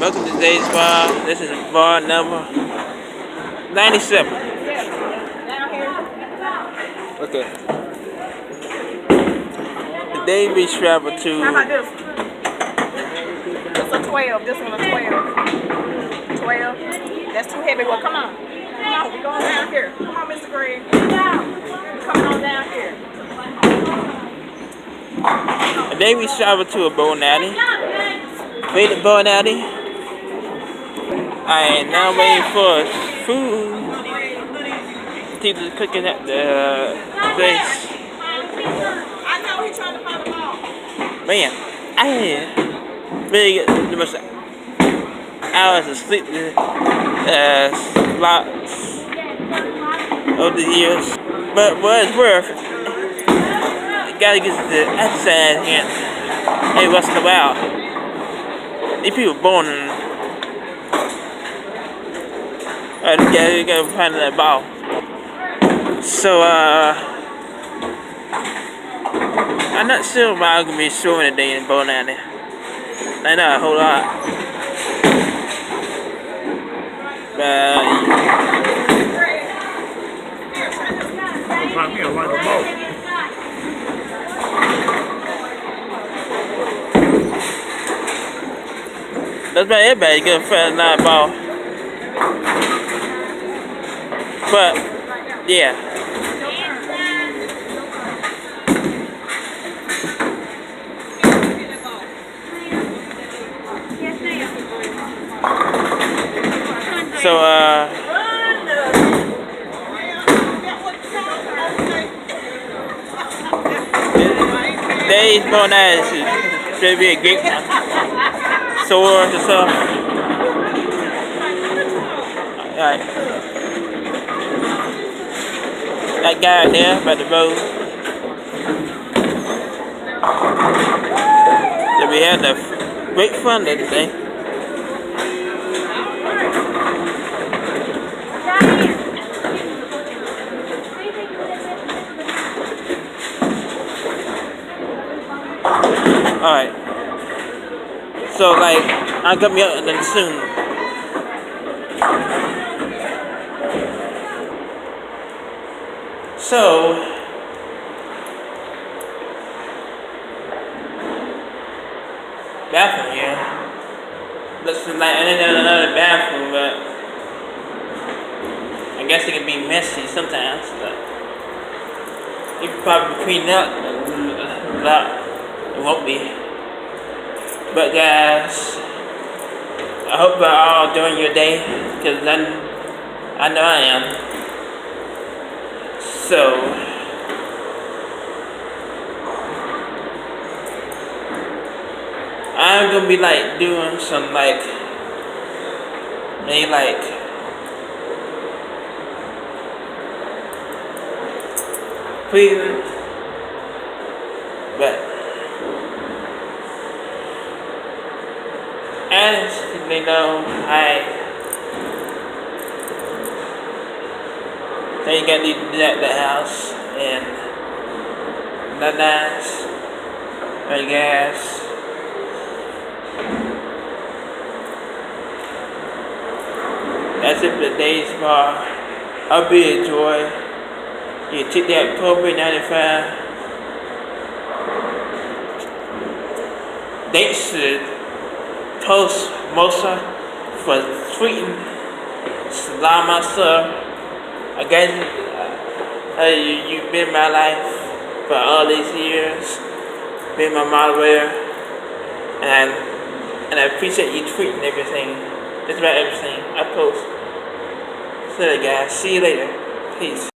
Welcome to today's bar. This is bar number 97. Okay. Today we travel to. How about this? This a 12. This one a 12. 12. That's too heavy. Well, come on. Come on. We're going down here. Come on, Mr. Greg. Come on down here. Today we travel to a bowling alley. Favorite bowling alley. I am now waiting for food. Teacher's cooking at the place. I know he's trying to find the ball. Man, I had really get too much hours of sleep lots over the years. But what it's worth, you gotta get the exercise in every once in a while. These people born in you gotta find that ball. So I'm not sure what I'm gonna be showing today in bowling alley. I know a whole lot. But that's about everybody get a Friday night ball. But yeah. So today's bowling alley is should be a great one. Sore and stuff. Alright. That guy right there by the road. So we had the great fun today. Alright. So like I'm coming up then soon. So bathroom here. Looks like another bathroom, but I guess it can be messy sometimes, but you can probably clean up a lot. It won't be. But guys, I hope you're all doing your day, because I know I am. So I'm gonna be like doing some like maybe like cleaning, but as they know, you gotta do that the house and that nice, I guess. That's it for today's bar. I hope you enjoy. You take that COVID 95. Thanks to Toast Mosa for tweeting Salama sir. I guess you've been in my life for all these years, been my moderator, and I appreciate you tweeting everything, just about everything I post. So guys, see you later. Peace.